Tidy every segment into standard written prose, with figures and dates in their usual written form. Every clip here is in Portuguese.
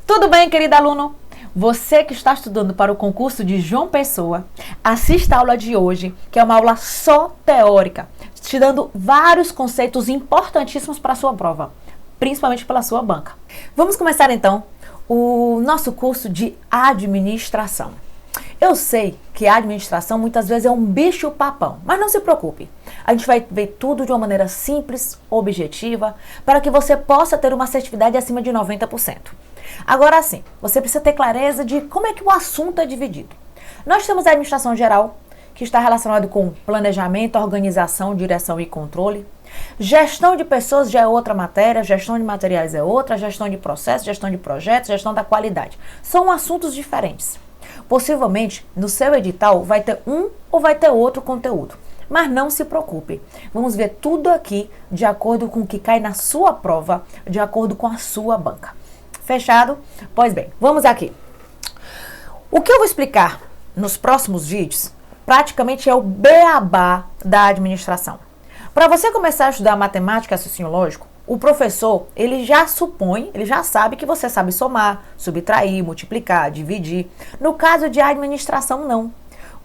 Tudo bem, querido aluno? Você que está estudando para o concurso de João Pessoa, assista a aula de hoje, que é uma aula só teórica, te dando vários conceitos importantíssimos para a sua prova, principalmente pela sua banca. Vamos começar então o nosso curso de administração. Eu sei que a administração muitas vezes é um bicho-papão, mas não se preocupe. A gente vai ver tudo de uma maneira simples, objetiva, para que você possa ter uma assertividade acima de 90%. Agora sim, você precisa ter clareza de como é que o assunto é dividido. Nós temos a administração geral, que está relacionado com planejamento, organização, direção e controle. Gestão de pessoas já é outra matéria, gestão de materiais é outra, gestão de processos, gestão de projetos, gestão da qualidade. São assuntos diferentes. Possivelmente, no seu edital, vai ter um ou vai ter outro conteúdo. Mas não se preocupe, vamos ver tudo aqui de acordo com o que cai na sua prova, de acordo com a sua banca. Fechado? Pois bem, vamos aqui. O que eu vou explicar nos próximos vídeos, praticamente é o beabá da administração. Para você começar a estudar matemática e raciocínio lógico, o professor, ele já sabe que você sabe somar, subtrair, multiplicar, dividir. No caso de administração, não.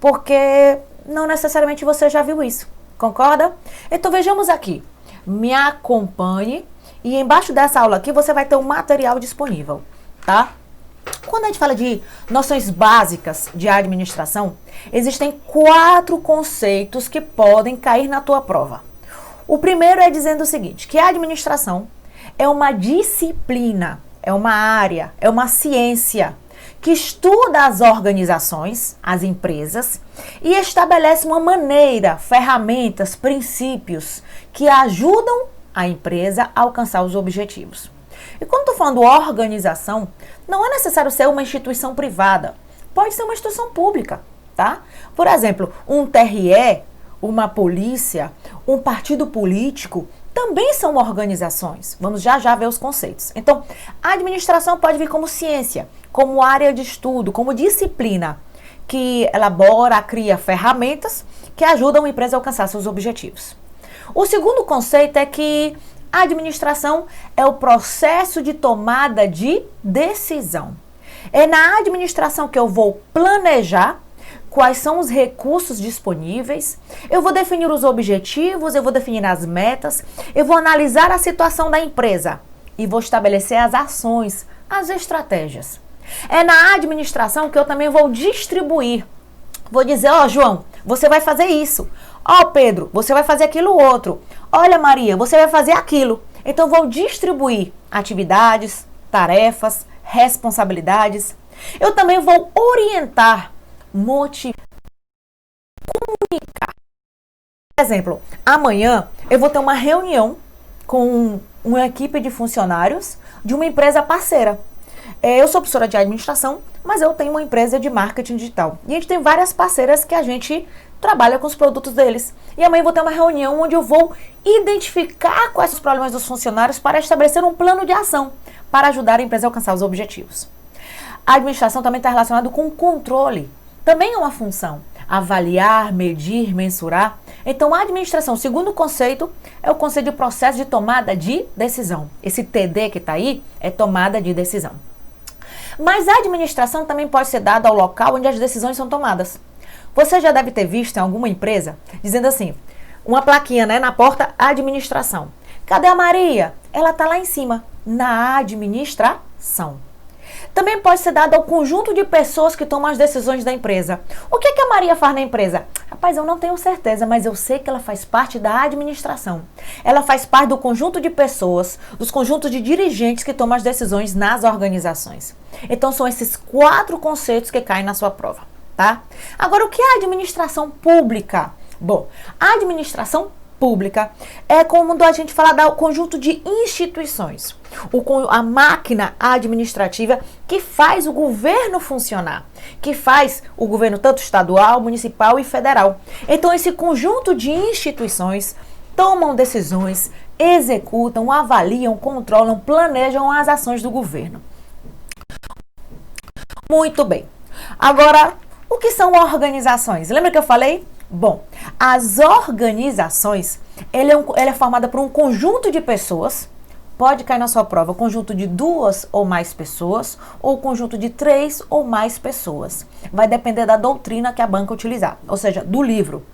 Porque não necessariamente você já viu isso. Concorda? Então vejamos aqui. Me acompanhe e embaixo dessa aula aqui você vai ter um material disponível, tá? Quando a gente fala de noções básicas de administração, existem 4 conceitos que podem cair na tua prova. O primeiro é dizendo o seguinte, que a administração é uma disciplina, é uma área, é uma ciência que estuda as organizações, as empresas, e estabelece uma maneira, ferramentas, princípios que ajudam a empresa a alcançar os objetivos. E quando estou falando organização, não é necessário ser uma instituição privada, pode ser uma instituição pública, tá? Por exemplo, um TRE, uma polícia, um partido político, também são organizações. Vamos já ver os conceitos. Então, a administração pode vir como ciência, como área de estudo, como disciplina, que elabora, cria ferramentas que ajudam a empresa a alcançar seus objetivos. O segundo conceito é que a administração é o processo de tomada de decisão. É na administração que eu vou planejar quais são os recursos disponíveis, eu vou definir os objetivos, eu vou definir as metas, eu vou analisar a situação da empresa e vou estabelecer as ações, as estratégias. É na administração que eu também vou distribuir. Vou dizer, ó, João, você vai fazer isso. Ó, Pedro, você vai fazer aquilo outro. Olha, Maria, você vai fazer aquilo. Então, vou distribuir atividades, tarefas, responsabilidades. Eu também vou orientar, motivar, comunicar. Por exemplo, amanhã eu vou ter uma reunião com uma equipe de funcionários de uma empresa parceira. Eu sou professora de administração, mas eu tenho uma empresa de marketing digital. E a gente tem várias parceiras que a gente trabalha com os produtos deles. E amanhã eu vou ter uma reunião onde eu vou identificar quais são os problemas dos funcionários para estabelecer um plano de ação para ajudar a empresa a alcançar os objetivos. A administração também está relacionada com o controle. Também é uma função. Avaliar, medir, mensurar. Então, a administração, segundo o conceito, é o conceito de processo de tomada de decisão. Esse TD que está aí é tomada de decisão. Mas a administração também pode ser dada ao local onde as decisões são tomadas. Você já deve ter visto em alguma empresa dizendo assim, uma plaquinha, né, na porta, administração. Cadê a Maria? Ela está lá em cima, na administração. Também pode ser dado ao conjunto de pessoas que tomam as decisões da empresa. O que a Maria faz na empresa? Rapaz, eu não tenho certeza, mas eu sei que ela faz parte da administração. Ela faz parte do conjunto de pessoas, dos conjuntos de dirigentes que tomam as decisões nas organizações. Então, são esses 4 conceitos que caem na sua prova, tá? Agora, o que é a administração pública? Bom, a administração pública é como a gente fala do conjunto de instituições, a máquina administrativa que faz o governo funcionar, que faz o governo tanto estadual, municipal e federal. Então, esse conjunto de instituições tomam decisões, executam, avaliam, controlam, planejam as ações do governo. Muito bem. Agora, o que são organizações? Lembra que eu falei? Bom, as organizações, ela é formada por um conjunto de pessoas, pode cair na sua prova conjunto de 2 ou mais pessoas ou conjunto de 3 ou mais pessoas. Vai depender da doutrina que a banca utilizar, ou seja, do livro.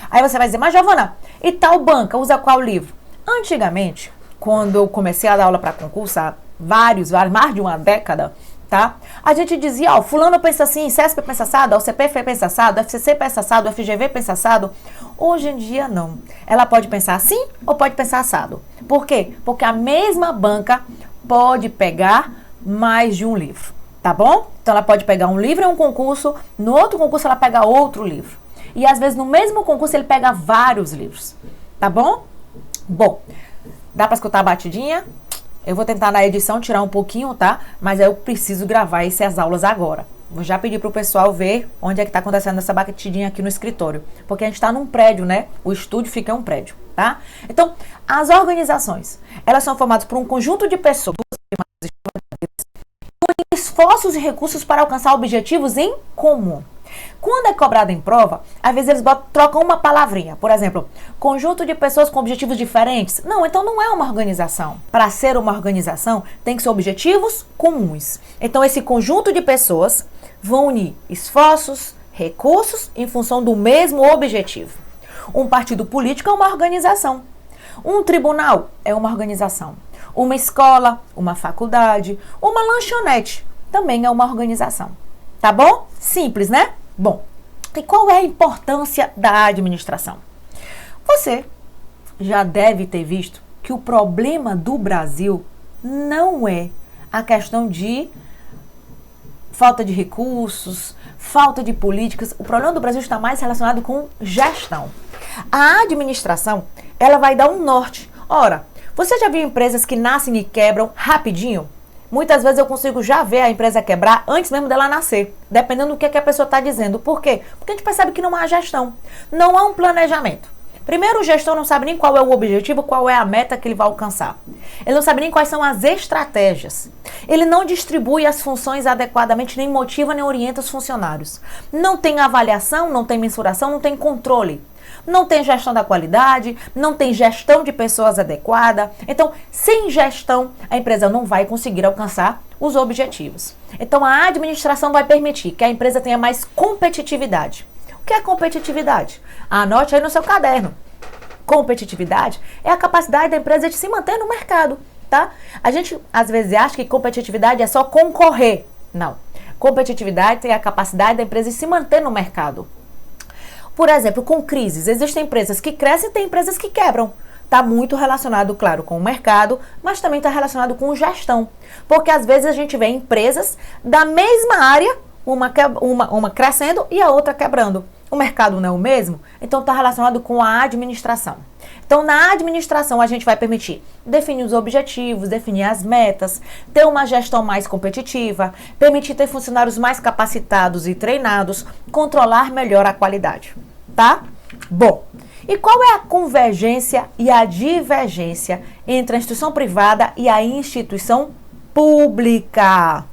Aí você vai dizer, mas Giovana, e tal banca usa qual livro? Antigamente, quando eu comecei a dar aula para concurso, há mais de uma década, tá? A gente dizia, ó, fulano pensa assim, CESP pensa assado, OCP pensa assado, FCC pensa assado, FGV pensa assado. Hoje em dia, não. Ela pode pensar assim ou pode pensar assado. Por quê? Porque a mesma banca pode pegar mais de um livro, tá bom? Então, ela pode pegar um livro em um concurso, no outro concurso ela pega outro livro. E, às vezes, no mesmo concurso ele pega vários livros, tá bom? Bom, dá pra escutar a batidinha? Eu vou tentar na edição tirar um pouquinho, tá? Mas eu preciso gravar essas aulas agora. Vou já pedir pro pessoal ver onde é que tá acontecendo essa batidinha aqui no escritório. Porque a gente tá num prédio, né? O estúdio fica em um prédio, tá? Então, as organizações, elas são formadas por um conjunto de pessoas com esforços e recursos para alcançar objetivos em comum. Quando é cobrado em prova, às vezes eles trocam uma palavrinha. Por exemplo, conjunto de pessoas com objetivos diferentes. Não, então não é uma organização. Para ser uma organização, tem que ser objetivos comuns. Então, esse conjunto de pessoas vão unir esforços, recursos em função do mesmo objetivo. Um partido político é uma organização. Um tribunal é uma organização. Uma escola, uma faculdade, uma lanchonete também é uma organização. Tá bom? Simples, né? Bom, e qual é a importância da administração? Você já deve ter visto que o problema do Brasil não é a questão de falta de recursos, falta de políticas. O problema do Brasil está mais relacionado com gestão. A administração, ela vai dar um norte. Ora, você já viu empresas que nascem e quebram rapidinho? Muitas vezes eu consigo já ver a empresa quebrar antes mesmo dela nascer, dependendo do que a pessoa está dizendo. Por quê? Porque a gente percebe que não há gestão, não há um planejamento. Primeiro, o gestor não sabe nem qual é o objetivo, qual é a meta que ele vai alcançar. Ele não sabe nem quais são as estratégias. Ele não distribui as funções adequadamente, nem motiva, nem orienta os funcionários. Não tem avaliação, não tem mensuração, não tem controle. Não tem gestão da qualidade, não tem gestão de pessoas adequada. Então, sem gestão, a empresa não vai conseguir alcançar os objetivos. Então, a administração vai permitir que a empresa tenha mais competitividade. O que é competitividade? Anote aí no seu caderno. Competitividade é a capacidade da empresa de se manter no mercado, tá? A gente, às vezes, acha que competitividade é só concorrer. Não. Competitividade é a capacidade da empresa de se manter no mercado. Por exemplo, com crises, existem empresas que crescem e tem empresas que quebram. Está muito relacionado, claro, com o mercado, mas também está relacionado com gestão. Porque às vezes a gente vê empresas da mesma área, uma crescendo e a outra quebrando. O mercado não é o mesmo, então está relacionado com a administração. Então, na administração, a gente vai permitir definir os objetivos, definir as metas, ter uma gestão mais competitiva, permitir ter funcionários mais capacitados e treinados, controlar melhor a qualidade, tá? Bom, e qual é a convergência e a divergência entre a instituição privada e a instituição pública?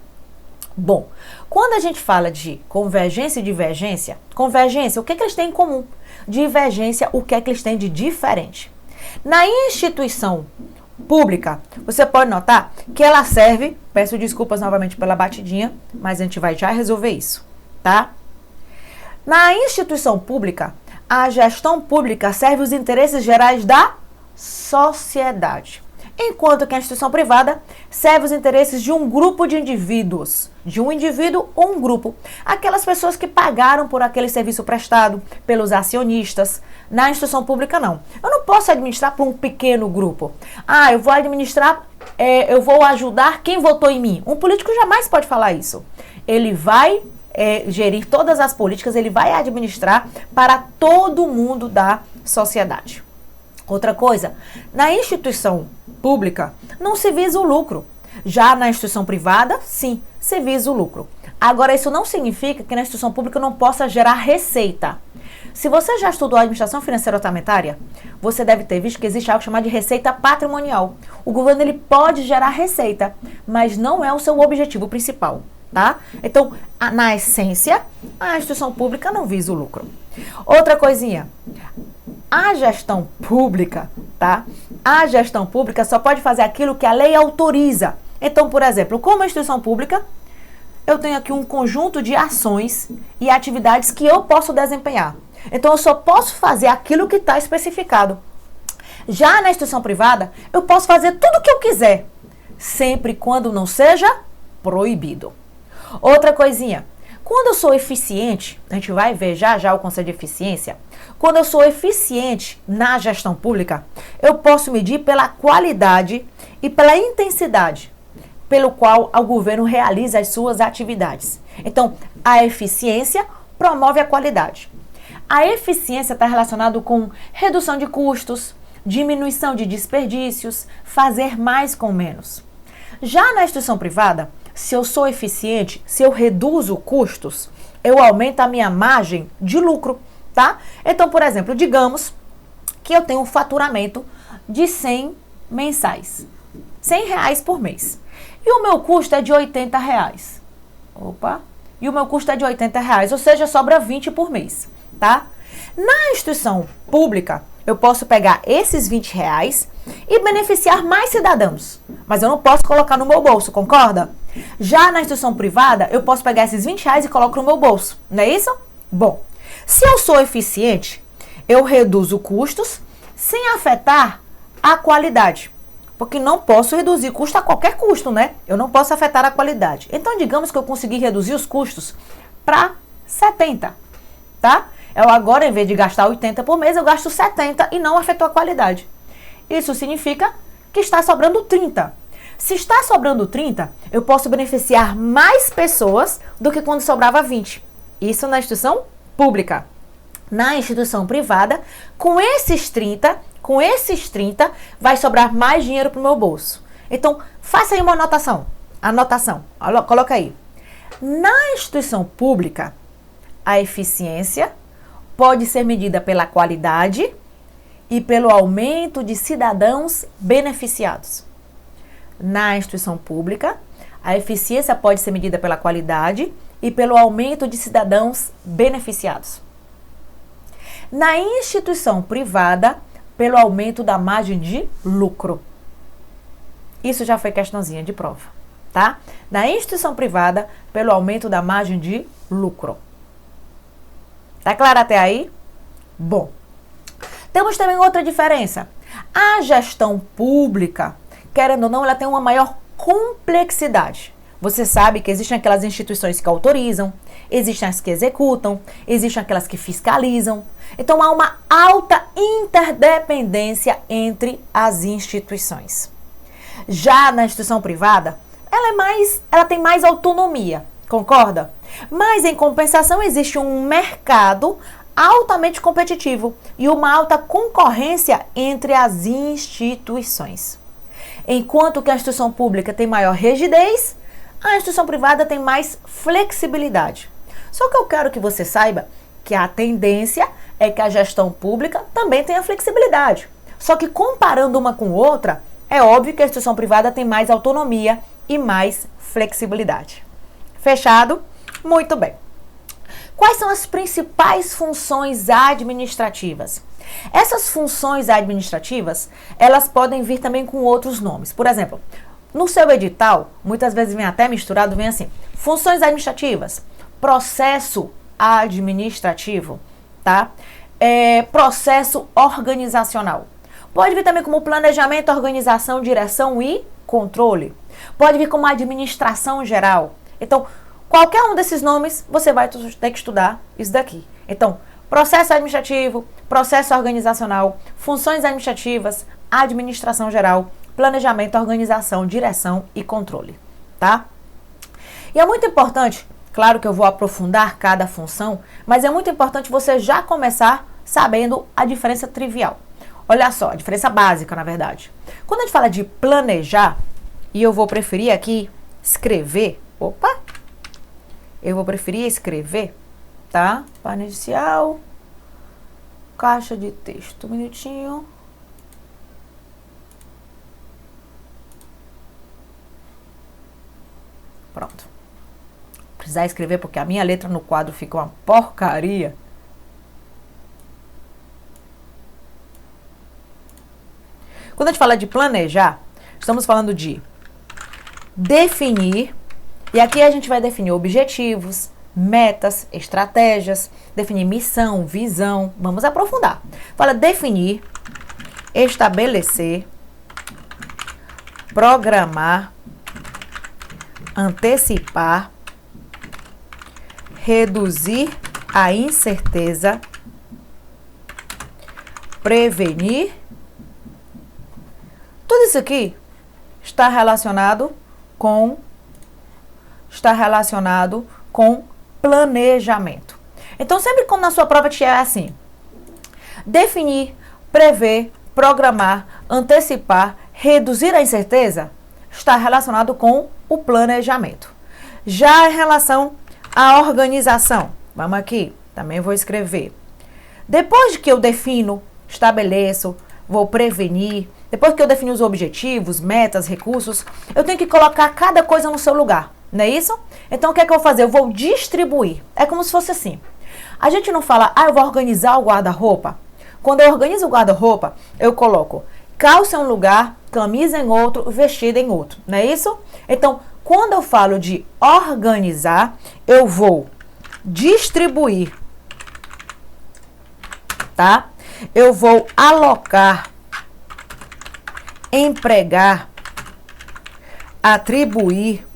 Bom, quando a gente fala de convergência e divergência, convergência, o que eles têm em comum? Divergência, o que é que eles têm de diferente? Na instituição pública, você pode notar que ela serve, peço desculpas novamente pela batidinha, mas a gente vai já resolver isso, tá? Na instituição pública, a gestão pública serve os interesses gerais da sociedade, enquanto que a instituição privada serve os interesses de um grupo de indivíduos, de um indivíduo ou um grupo. Aquelas pessoas que pagaram por aquele serviço prestado, pelos acionistas. Na instituição pública, não. Eu não posso administrar para um pequeno grupo. Eu vou administrar, eu vou ajudar quem votou em mim. Um político jamais pode falar isso. Ele vai gerir todas as políticas, ele vai administrar para todo mundo da sociedade. Outra coisa, na instituição pública não se visa o lucro. Já na instituição privada, sim, se visa o lucro. Agora, isso não significa que na instituição pública não possa gerar receita. Se você já estudou administração financeira orçamentária, você deve ter visto que existe algo chamado de receita patrimonial. O governo ele pode gerar receita, mas não é o seu objetivo principal, tá? Então, na essência, a instituição pública não visa o lucro. Outra coisinha. A gestão pública, tá? A gestão pública só pode fazer aquilo que a lei autoriza. Então, por exemplo, como instituição pública, eu tenho aqui um conjunto de ações e atividades que eu posso desempenhar. Então, eu só posso fazer aquilo que está especificado. Já na instituição privada, eu posso fazer tudo o que eu quiser, sempre quando não seja proibido. Outra coisinha, quando eu sou eficiente, a gente vai ver já o conceito de eficiência, quando eu sou eficiente na gestão pública, eu posso medir pela qualidade e pela intensidade pelo qual o governo realiza as suas atividades. Então, a eficiência promove a qualidade. A eficiência está relacionada com redução de custos, diminuição de desperdícios, fazer mais com menos. Já na instituição privada, se eu sou eficiente, se eu reduzo custos, eu aumento a minha margem de lucro, tá? Então, por exemplo, digamos que eu tenho um faturamento de 100 mensais, R$ 100 por mês. E o meu custo é de R$ 80. E o meu custo é de R$ 80, ou seja, sobra 20 por mês, tá? Na instituição pública, eu posso pegar esses R$ 20 e beneficiar mais cidadãos, mas eu não posso colocar no meu bolso, concorda? Já na instituição privada, eu posso pegar esses R$ 20 e coloco no meu bolso, não é isso? Bom, se eu sou eficiente, eu reduzo custos sem afetar a qualidade. Porque não posso reduzir custo a qualquer custo, né? Eu não posso afetar a qualidade. Então, digamos que eu consegui reduzir os custos para 70, tá? Eu agora, em vez de gastar 80 por mês, eu gasto 70 e não afetou a qualidade. Isso significa que está sobrando 30. Se está sobrando 30, eu posso beneficiar mais pessoas do que quando sobrava 20. Isso na instituição pública. Na instituição privada, com esses 30, vai sobrar mais dinheiro para o meu bolso. Então, faça aí uma anotação. Coloca aí. Na instituição pública, a eficiência pode ser medida pela qualidade e pelo aumento de cidadãos beneficiados. Na instituição pública, a eficiência pode ser medida pela qualidade e pelo aumento de cidadãos beneficiados. Na instituição privada, pelo aumento da margem de lucro. Isso já foi questãozinha de prova, tá? Na instituição privada, pelo aumento da margem de lucro. Tá claro até aí? Bom, temos também outra diferença. A gestão pública, querendo ou não, ela tem uma maior complexidade. Você sabe que existem aquelas instituições que autorizam, existem as que executam, existem aquelas que fiscalizam. Então, há uma alta interdependência entre as instituições. Já na instituição privada, ela tem mais autonomia, concorda? Mas, em compensação, existe um mercado altamente competitivo e uma alta concorrência entre as instituições. Enquanto que a instituição pública tem maior rigidez, a instituição privada tem mais flexibilidade. Só que eu quero que você saiba que a tendência é que a gestão pública também tenha flexibilidade. Só que comparando uma com outra, é óbvio que a instituição privada tem mais autonomia e mais flexibilidade. Fechado? Muito bem. Quais são as principais funções administrativas? Essas funções administrativas, elas podem vir também com outros nomes. Por exemplo, no seu edital, muitas vezes vem até misturado, vem assim, funções administrativas, processo administrativo, tá? Processo organizacional. Pode vir também como planejamento, organização, direção e controle. Pode vir como administração geral. Então, qualquer um desses nomes, você vai ter que estudar isso daqui. Então, processo administrativo, processo organizacional, funções administrativas, administração geral, planejamento, organização, direção e controle, tá? E é muito importante, claro que eu vou aprofundar cada função, mas é muito importante você já começar sabendo a diferença trivial. Olha só, a diferença básica, na verdade. Quando a gente fala de planejar, e eu vou preferir aqui escrever, tá? Página inicial, caixa de texto, um minutinho. Pronto. Precisar escrever porque a minha letra no quadro fica uma porcaria. Quando a gente fala de planejar, estamos falando de definir, e aqui a gente vai definir objetivos, metas, estratégias, definir missão, visão. Vamos aprofundar. Fala definir, estabelecer, programar, antecipar, reduzir a incerteza, prevenir. Tudo isso aqui está relacionado com planejamento. Então, sempre quando na sua prova tiver assim, definir, prever, programar, antecipar, reduzir a incerteza, está relacionado com o planejamento. Já em relação à organização, vamos aqui, também vou escrever. Depois que eu defino, estabeleço, vou prevenir, depois que eu defino os objetivos, metas, recursos, eu tenho que colocar cada coisa no seu lugar, não é isso? Então, o que é que eu vou fazer? Eu vou distribuir. É como se fosse assim. A gente não fala, eu vou organizar o guarda-roupa. Quando eu organizo o guarda-roupa, eu coloco calça em um lugar, camisa em outro, vestido em outro, não é isso? Então, quando eu falo de organizar, eu vou distribuir, tá? Eu vou alocar, empregar, atribuir,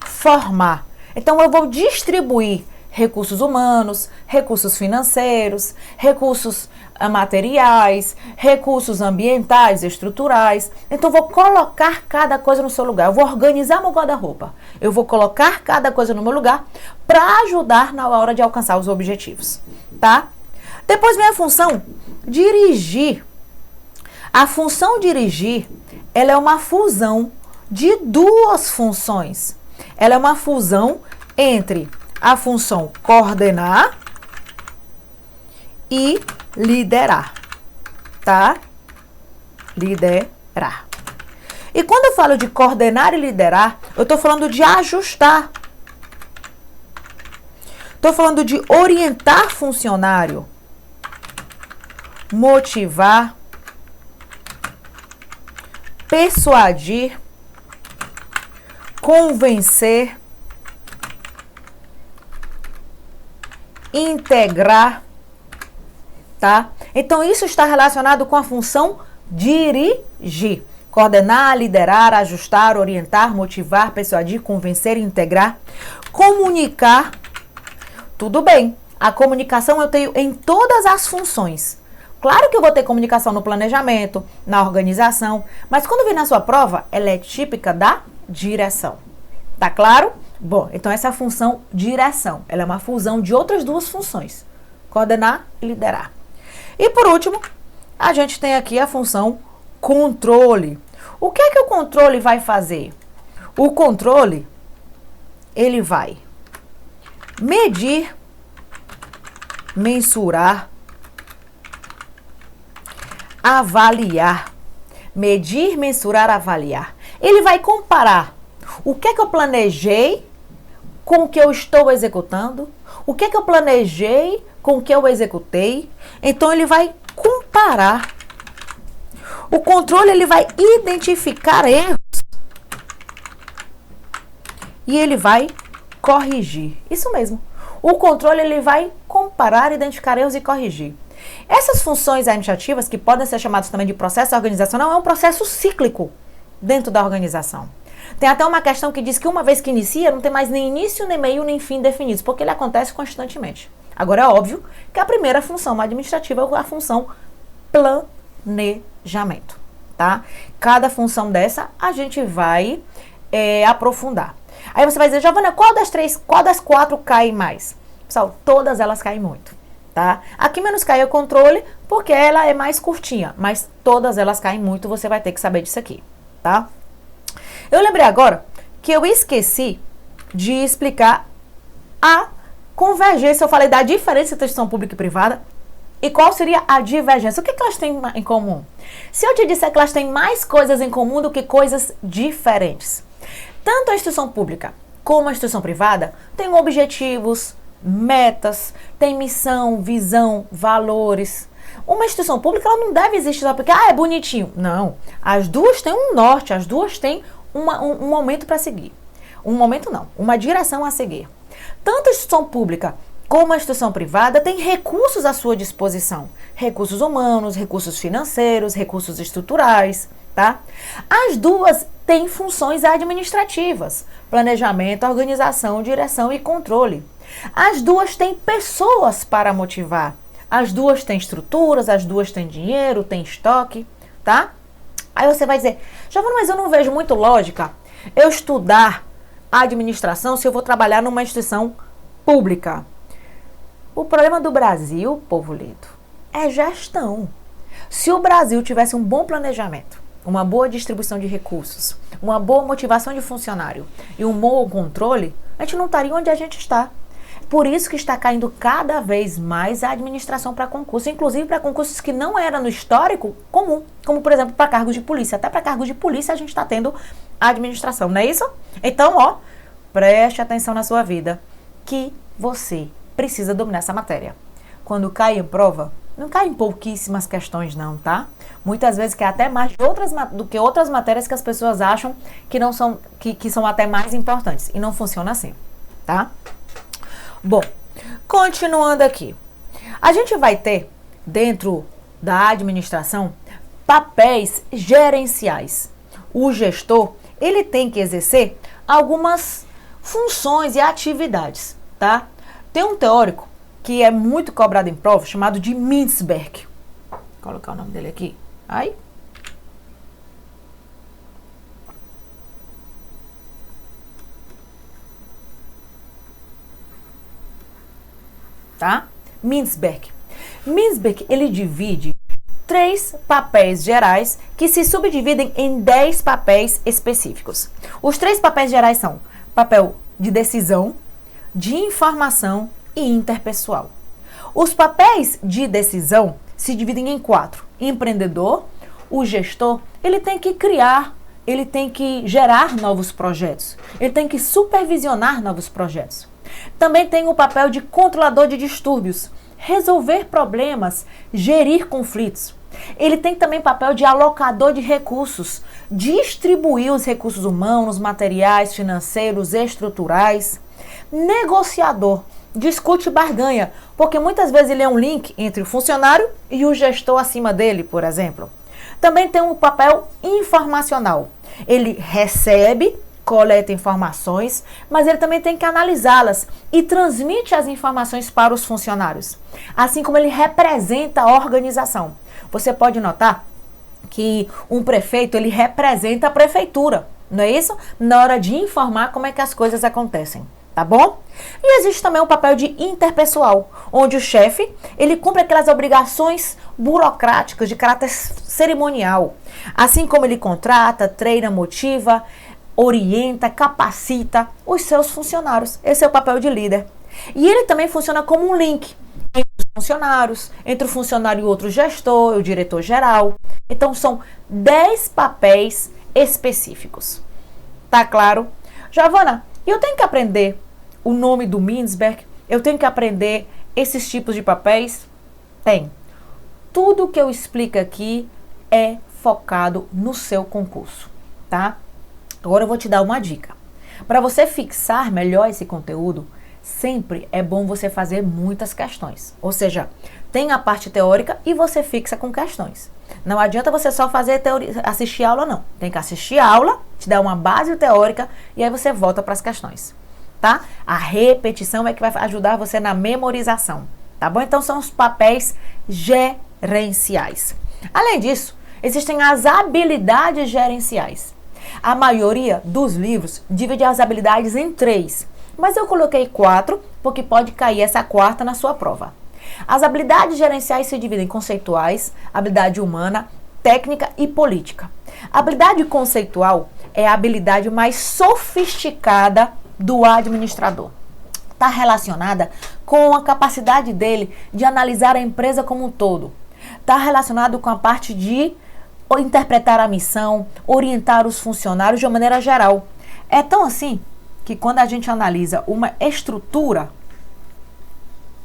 formar. Então, eu vou distribuir recursos humanos, recursos financeiros, recursos materiais, recursos ambientais, estruturais. Então, vou colocar cada coisa no seu lugar. Eu vou organizar meu guarda-roupa. Eu vou colocar cada coisa no meu lugar para ajudar na hora de alcançar os objetivos, tá? Depois vem a função dirigir. A função dirigir, ela é uma fusão de duas funções. Ela é uma fusão entre a função coordenar e liderar, tá? Liderar. E quando eu falo de coordenar e liderar, eu estou falando de ajustar. Estou falando de orientar funcionário, motivar, persuadir, convencer, integrar, tá? Então, isso está relacionado com a função dirigir. Coordenar, liderar, ajustar, orientar, motivar, persuadir, convencer, integrar, comunicar. Tudo bem. A comunicação eu tenho em todas as funções. Claro que eu vou ter comunicação no planejamento, na organização, mas quando vir na sua prova, ela é típica da direção. Tá claro? Bom, então essa é a função direção. Ela é uma fusão de outras duas funções. Coordenar e liderar. E por último, a gente tem aqui a função controle. O que é que o controle vai fazer? O controle, ele vai medir, mensurar, avaliar. Medir, mensurar, avaliar. Ele vai comparar o que é que eu planejei com o que eu estou executando, o que é que eu planejei com o que eu executei. Então, ele vai comparar. O controle, ele vai identificar erros e ele vai corrigir. Isso mesmo. O controle, ele vai comparar, identificar erros e corrigir. Essas funções administrativas, que podem ser chamadas também de processo organizacional, é um processo cíclico dentro da organização. Tem até uma questão que diz que uma vez que inicia, não tem mais nem início, nem meio, nem fim definidos, porque ele acontece constantemente. Agora, é óbvio que a primeira função administrativa é a função planejamento, tá? Cada função dessa a gente vai aprofundar. Aí você vai dizer, Giovana, qual das quatro cai mais? Pessoal, todas elas caem muito, tá? Aqui menos cai o controle, porque ela é mais curtinha, mas todas elas caem muito, você vai ter que saber disso aqui, tá? Eu lembrei agora que eu esqueci de explicar a convergência. Eu falei da diferença entre instituição pública e privada. E qual seria a divergência? O que elas têm em comum? Se eu te disser que elas têm mais coisas em comum do que coisas diferentes. Tanto a instituição pública como a instituição privada têm objetivos, metas, têm missão, visão, valores. Uma instituição pública ela não deve existir só porque é bonitinho. Não. As duas têm um norte, as duas têm um momento para seguir. Um momento não, uma direção a seguir. Tanto a instituição pública como a instituição privada tem recursos à sua disposição. Recursos humanos, recursos financeiros, recursos estruturais, tá? As duas têm funções administrativas, planejamento, organização, direção e controle. As duas têm pessoas para motivar. As duas têm estruturas, as duas têm dinheiro, têm estoque, tá? Aí você vai dizer, Giovana, mas eu não vejo muito lógica eu estudar administração se eu vou trabalhar numa instituição pública. O problema do Brasil, povo lido, é gestão. Se o Brasil tivesse um bom planejamento, uma boa distribuição de recursos, uma boa motivação de funcionário e um bom controle, a gente não estaria onde a gente está. Por isso que está caindo cada vez mais a administração para concurso, inclusive para concursos que não eram no histórico comum, como por exemplo para cargos de polícia. Até para cargos de polícia a gente está tendo a administração, não é isso? Então, ó, preste atenção na sua vida que você precisa dominar essa matéria. Quando cai em prova, não cai em pouquíssimas questões não, tá? Muitas vezes cai até mais do que outras matérias que as pessoas acham que não são, que são até mais importantes. E não funciona assim, tá? Bom, continuando aqui. A gente vai ter, dentro da administração, papéis gerenciais. O gestor, ele tem que exercer algumas funções e atividades, tá? Tem um teórico que é muito cobrado em prova, chamado de Mintzberg. Vou colocar o nome dele aqui. Aí. Tá? Mintzberg. Mintzberg, ele divide 3 papéis gerais que se subdividem em 10 papéis específicos. Os 3 papéis gerais são papel de decisão, de informação e interpessoal. Os papéis de decisão se dividem em 4. Empreendedor, o gestor, ele tem que criar, ele tem que gerar novos projetos, ele tem que supervisionar novos projetos. Também tem o papel de controlador de distúrbios, resolver problemas, gerir conflitos. Ele tem também papel de alocador de recursos, distribuir os recursos humanos, materiais, financeiros, estruturais. Negociador, discute e barganha, porque muitas vezes ele é um link entre o funcionário e o gestor acima dele, por exemplo. Também tem um papel informacional. Ele recebe, coleta informações, mas ele também tem que analisá-las e transmite as informações para os funcionários, assim como ele representa a organização. Você pode notar que um prefeito, ele representa a prefeitura, não é isso? Na hora de informar como é que as coisas acontecem, tá bom? E existe também o papel de interpessoal, onde o chefe, ele cumpre aquelas obrigações burocráticas de caráter cerimonial, assim como ele contrata, treina, motiva, orienta, capacita os seus funcionários. Esse é o papel de líder. E ele também funciona como um link entre os funcionários, entre o funcionário e outro gestor, o diretor-geral. Então, são 10 papéis específicos. Tá claro? Giovana, eu tenho que aprender o nome do Mintzberg? Eu tenho que aprender esses tipos de papéis? Tem. Tudo que eu explico aqui é focado no seu concurso, tá? Agora eu vou te dar uma dica. Para você fixar melhor esse conteúdo, sempre é bom você fazer muitas questões. Ou seja, tem a parte teórica e você fixa com questões. Não adianta você só fazer assistir aula, não. Tem que assistir a aula, te dar uma base teórica e aí você volta para as questões, tá? A repetição é que vai ajudar você na memorização, tá bom? Então são os papéis gerenciais. Além disso, existem as habilidades gerenciais. A maioria dos livros divide as habilidades em 3, mas eu coloquei 4 porque pode cair essa 4ª na sua prova. As habilidades gerenciais se dividem em conceituais, habilidade humana, técnica e política. A habilidade conceitual é a habilidade mais sofisticada do administrador. Está relacionada com a capacidade dele de analisar a empresa como um todo. Está relacionado com a parte de interpretar a missão, orientar os funcionários de uma maneira geral. É tão assim que quando a gente analisa uma estrutura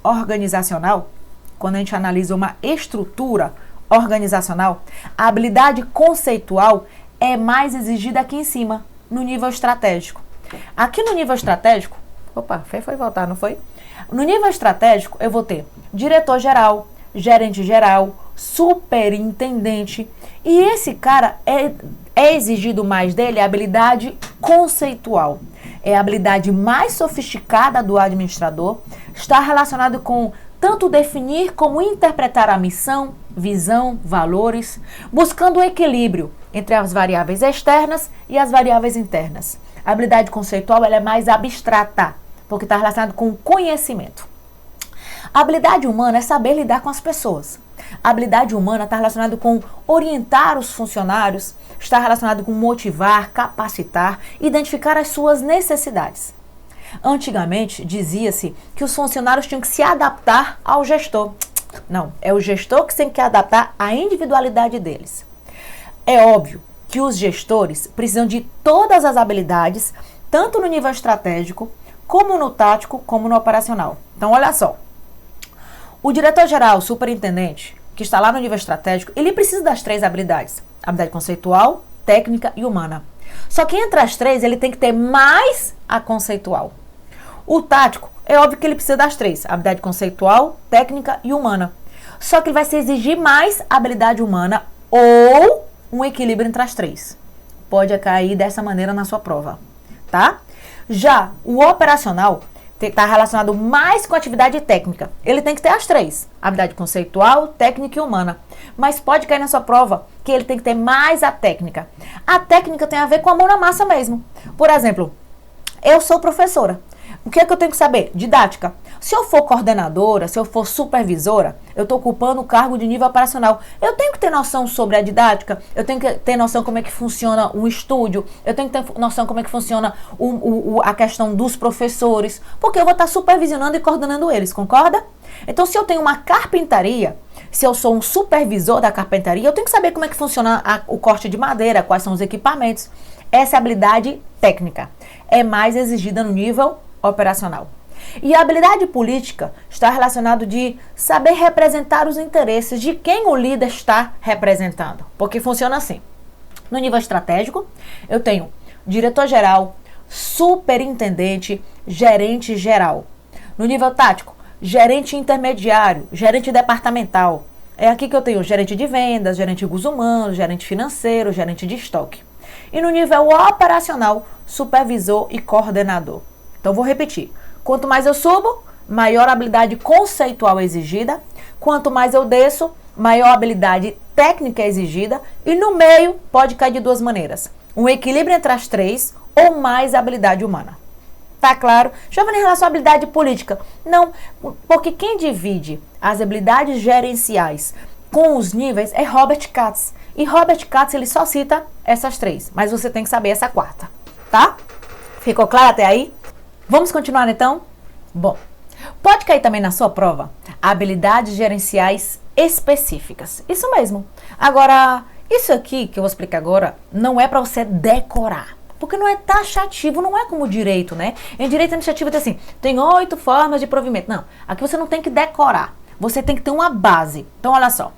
organizacional, quando a gente analisa uma estrutura organizacional, a habilidade conceitual é mais exigida aqui em cima, no nível estratégico. Aqui no nível estratégico, foi voltar, não foi? No nível estratégico, eu vou ter diretor-geral, gerente-geral, superintendente. E esse cara é exigido mais dele a habilidade conceitual. É a habilidade mais sofisticada do administrador. Está relacionado com tanto definir como interpretar a missão, visão, valores, buscando o equilíbrio entre as variáveis externas e as variáveis internas. A habilidade conceitual ela é mais abstrata, porque está relacionado com conhecimento. A habilidade humana é saber lidar com as pessoas. A habilidade humana está relacionada com orientar os funcionários, está relacionado com motivar, capacitar, identificar as suas necessidades. Antigamente, dizia-se que os funcionários tinham que se adaptar ao gestor. Não, é o gestor que tem que adaptar à individualidade deles. É óbvio que os gestores precisam de todas as habilidades, tanto no nível estratégico, como no tático, como no operacional. Então, olha só. O diretor-geral, superintendente, que está lá no nível estratégico, ele precisa das 3 habilidades. Habilidade conceitual, técnica e humana. Só que entre as 3, ele tem que ter mais a conceitual. O tático, é óbvio que ele precisa das 3. Habilidade conceitual, técnica e humana. Só que ele vai se exigir mais habilidade humana ou um equilíbrio entre as 3. Pode cair dessa maneira na sua prova, tá? Já o operacional está relacionado mais com a atividade técnica. Ele tem que ter as 3. Habilidade conceitual, técnica e humana. Mas pode cair na sua prova que ele tem que ter mais a técnica. A técnica tem a ver com a mão na massa mesmo. Por exemplo, eu sou professora. O que é que eu tenho que saber? Didática. Se eu for coordenadora, se eu for supervisora, eu estou ocupando o cargo de nível operacional. Eu tenho que ter noção sobre a didática, eu tenho que ter noção como é que funciona um estúdio, eu tenho que ter noção como é que funciona a questão dos professores, porque eu vou estar supervisionando e coordenando eles, concorda? Então, se eu tenho uma carpintaria, se eu sou um supervisor da carpintaria, eu tenho que saber como é que funciona o corte de madeira, quais são os equipamentos. Essa é a habilidade técnica. É mais exigida no nível operacional. E a habilidade política está relacionado de saber representar os interesses de quem o líder está representando. Porque funciona assim. No nível estratégico, eu tenho diretor-geral, superintendente, gerente geral. No nível tático, gerente intermediário, gerente departamental. É aqui que eu tenho gerente de vendas, gerente de recursos humanos, gerente financeiro, gerente de estoque. E no nível operacional, supervisor e coordenador. Então, vou repetir. Quanto mais eu subo, maior habilidade conceitual é exigida. Quanto mais eu desço, maior habilidade técnica é exigida. E no meio, pode cair de 2 maneiras. Um equilíbrio entre as 3 ou mais habilidade humana. Tá claro? Jovem, em relação à habilidade política. Não, porque quem divide as habilidades gerenciais com os níveis é Robert Katz. E Robert Katz, ele só cita essas 3. Mas você tem que saber essa 4ª. Tá? Ficou claro até aí? Vamos continuar então? Bom, pode cair também na sua prova habilidades gerenciais específicas. Isso mesmo. Agora, isso aqui que eu vou explicar agora não é para você decorar. Porque não é taxativo, não é como direito, né? Em direito administrativo tem assim, tem 8 formas de provimento. Não, aqui você não tem que decorar. Você tem que ter uma base. Então, olha só.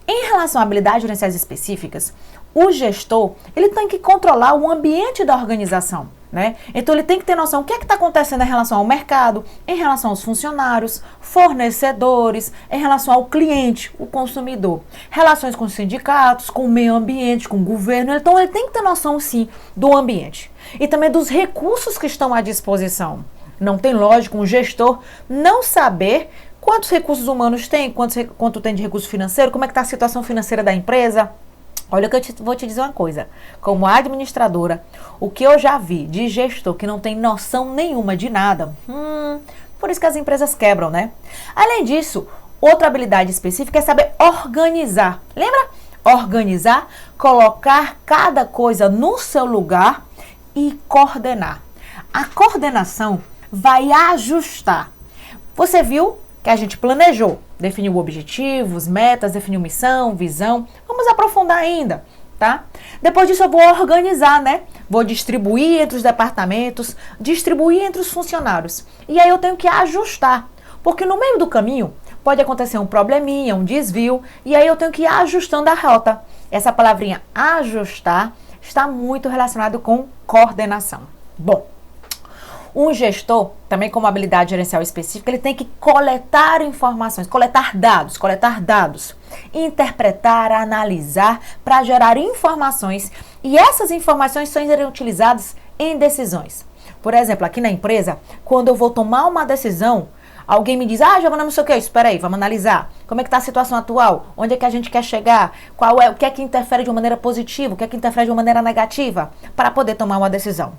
Em relação a habilidades gerenciais específicas, o gestor, ele tem que controlar o ambiente da organização, né? Então, ele tem que ter noção do que é que está acontecendo em relação ao mercado, em relação aos funcionários, fornecedores, em relação ao cliente, o consumidor, relações com os sindicatos, com o meio ambiente, com o governo. Então, ele tem que ter noção, sim, do ambiente e também dos recursos que estão à disposição. Não tem lógica um gestor não saber quantos recursos humanos tem, quanto tem de recurso financeiro, como é que está a situação financeira da empresa. Olha que eu vou te dizer uma coisa, como administradora, o que eu já vi de gestor que não tem noção nenhuma de nada, por isso que as empresas quebram, né? Além disso, outra habilidade específica é saber organizar. Lembra? Organizar, colocar cada coisa no seu lugar e coordenar. A coordenação vai ajustar. Você viu que a gente planejou, definiu objetivos, metas, definiu missão, visão. Vamos aprofundar ainda, tá? Depois disso eu vou organizar, né? Vou distribuir entre os departamentos, distribuir entre os funcionários. E aí eu tenho que ajustar, porque no meio do caminho pode acontecer um probleminha, um desvio, e aí eu tenho que ir ajustando a rota. Essa palavrinha ajustar está muito relacionado com coordenação. Bom, um gestor, também com uma habilidade gerencial específica, ele tem que coletar informações, coletar dados, interpretar, analisar para gerar informações, e essas informações serão utilizadas em decisões. Por exemplo, aqui na empresa, quando eu vou tomar uma decisão, alguém me diz, Giovana, não sei o que, espera aí, vamos analisar. Como é que está a situação atual? Onde é que a gente quer chegar? O que é que interfere de uma maneira positiva? O que é que interfere de uma maneira negativa? Para poder tomar uma decisão.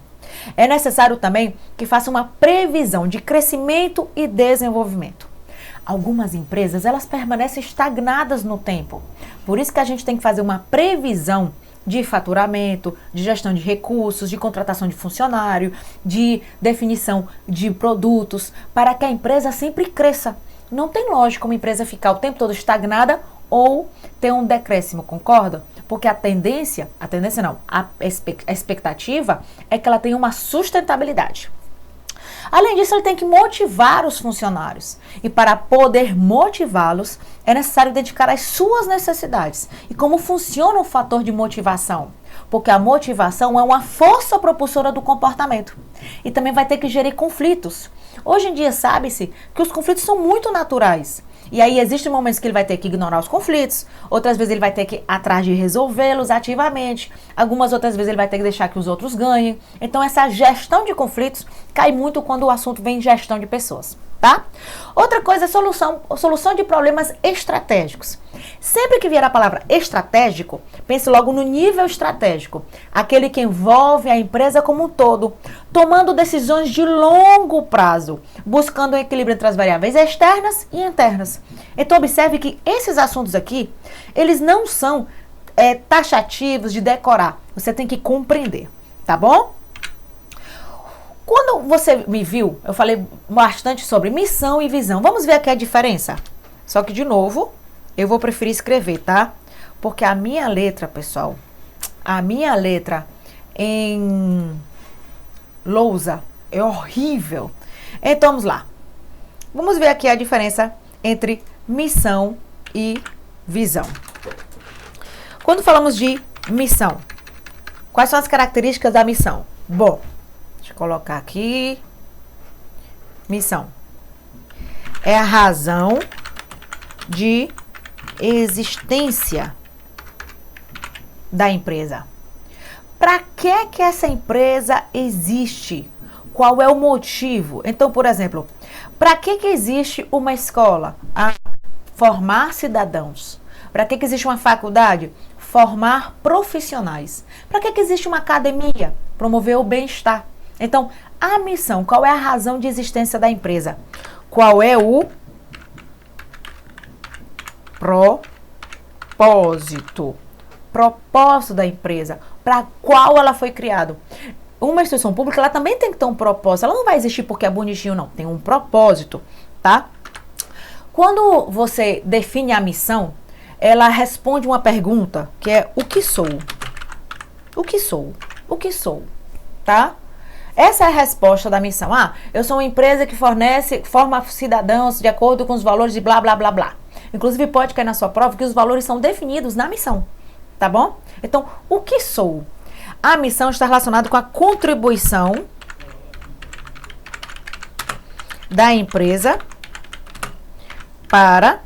É necessário também que faça uma previsão de crescimento e desenvolvimento. Algumas empresas, elas permanecem estagnadas no tempo. Por isso que a gente tem que fazer uma previsão de faturamento, de gestão de recursos, de contratação de funcionário, de definição de produtos, para que a empresa sempre cresça. Não tem lógica uma empresa ficar o tempo todo estagnada ou ter um decréscimo, concorda? Porque a expectativa é que ela tenha uma sustentabilidade. Além disso, ele tem que motivar os funcionários. E para poder motivá-los, é necessário identificar as suas necessidades e como funciona o fator de motivação. Porque a motivação é uma força propulsora do comportamento. E também vai ter que gerir conflitos. Hoje em dia, sabe-se que os conflitos são muito naturais. E aí existem momentos que ele vai ter que ignorar os conflitos, outras vezes ele vai ter que ir atrás de resolvê-los ativamente, algumas outras vezes ele vai ter que deixar que os outros ganhem. Então essa gestão de conflitos cai muito quando o assunto vem em gestão de pessoas, tá? Outra coisa é solução de problemas estratégicos. Sempre que vier a palavra estratégico, pense logo no nível estratégico, aquele que envolve a empresa como um todo, tomando decisões de longo prazo, buscando um equilíbrio entre as variáveis externas e internas. Então observe que esses assuntos aqui, eles não são taxativos de decorar, você tem que compreender, tá bom? Quando você me viu, eu falei bastante sobre missão e visão. Vamos ver aqui a diferença? Só que, de novo, eu vou preferir escrever, tá? Porque a minha letra, pessoal, a minha letra em lousa é horrível. Então, vamos lá. Vamos ver aqui a diferença entre missão e visão. Quando falamos de missão, quais são as características da missão? Bom, deixa eu colocar aqui. Missão é a razão de existência da empresa. Para que essa empresa existe? Qual é o motivo? Então, por exemplo, para que existe uma escola? Formar cidadãos. Para que existe uma faculdade? Formar profissionais. Para que existe uma academia? Promover o bem-estar. Então, a missão, qual é a razão de existência da empresa? Qual é o propósito? Propósito da empresa. Para qual ela foi criada? Uma instituição pública, ela também tem que ter um propósito. Ela não vai existir porque é bonitinho, não. Tem um propósito, tá? Quando você define a missão, ela responde uma pergunta, que é o que sou? O que sou? O que sou? Tá? Essa é a resposta da missão. Eu sou uma empresa que forma cidadãos de acordo com os valores de blá, blá, blá, blá. Inclusive, pode cair na sua prova que os valores são definidos na missão, tá bom? Então, o que sou? A missão está relacionada com a contribuição da empresa para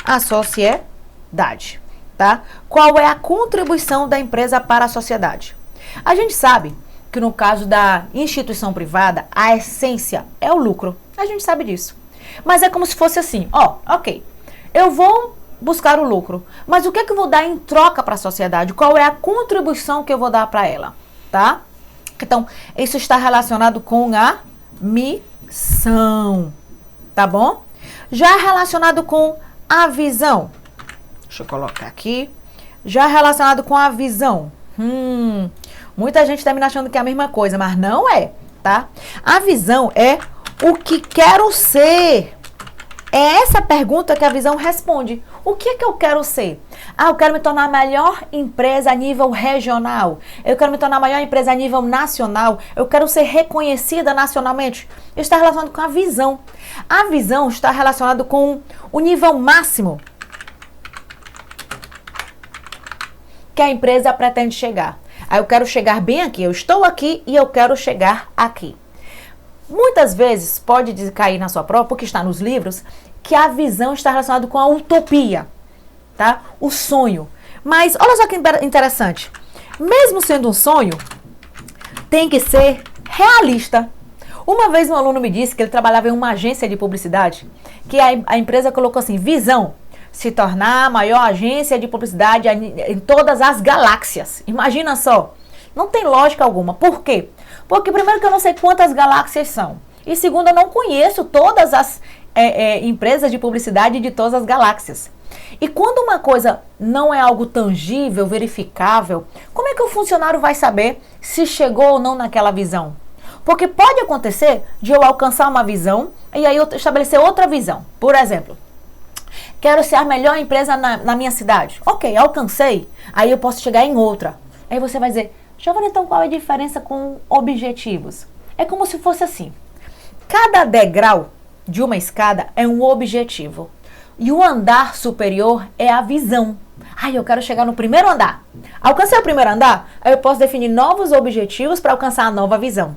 a sociedade, tá? Qual é a contribuição da empresa para a sociedade? A gente sabe que no caso da instituição privada, a essência é o lucro. A gente sabe disso. Mas é como se fosse assim, ok, eu vou buscar o lucro, mas o que é que eu vou dar em troca para a sociedade? Qual é a contribuição que eu vou dar para ela, tá? Então, isso está relacionado com a missão, tá bom? Já relacionado com a visão, deixa eu colocar aqui, já relacionado com a visão, muita gente termina achando que é a mesma coisa, mas não é, tá? A visão é o que quero ser. É essa pergunta que a visão responde. O que é que eu quero ser? Eu quero me tornar a melhor empresa a nível regional. Eu quero me tornar a maior empresa a nível nacional. Eu quero ser reconhecida nacionalmente. Isso está relacionado com a visão. A visão está relacionada com o nível máximo que a empresa pretende chegar. Eu quero chegar bem aqui. Eu estou aqui e eu quero chegar aqui. Muitas vezes pode cair na sua prova, porque está nos livros, que a visão está relacionada com a utopia, tá? O sonho. Mas olha só que interessante. Mesmo sendo um sonho, tem que ser realista. Uma vez um aluno me disse que ele trabalhava em uma agência de publicidade, que a empresa colocou assim, visão, se tornar a maior agência de publicidade em todas as galáxias. Imagina só. Não tem lógica alguma. Por quê? Porque primeiro que eu não sei quantas galáxias são. E segundo, eu não conheço todas as empresas de publicidade de todas as galáxias. E quando uma coisa não é algo tangível, verificável, como é que o funcionário vai saber se chegou ou não naquela visão? Porque pode acontecer de eu alcançar uma visão e aí eu estabelecer outra visão. Por exemplo, quero ser a melhor empresa na minha cidade. Ok, alcancei. Aí eu posso chegar em outra. Aí você vai dizer, Giovana, então qual é a diferença com objetivos? É como se fosse assim. Cada degrau de uma escada é um objetivo. E o andar superior é a visão. Eu quero chegar no primeiro andar. Alcancei o primeiro andar, aí eu posso definir novos objetivos para alcançar a nova visão.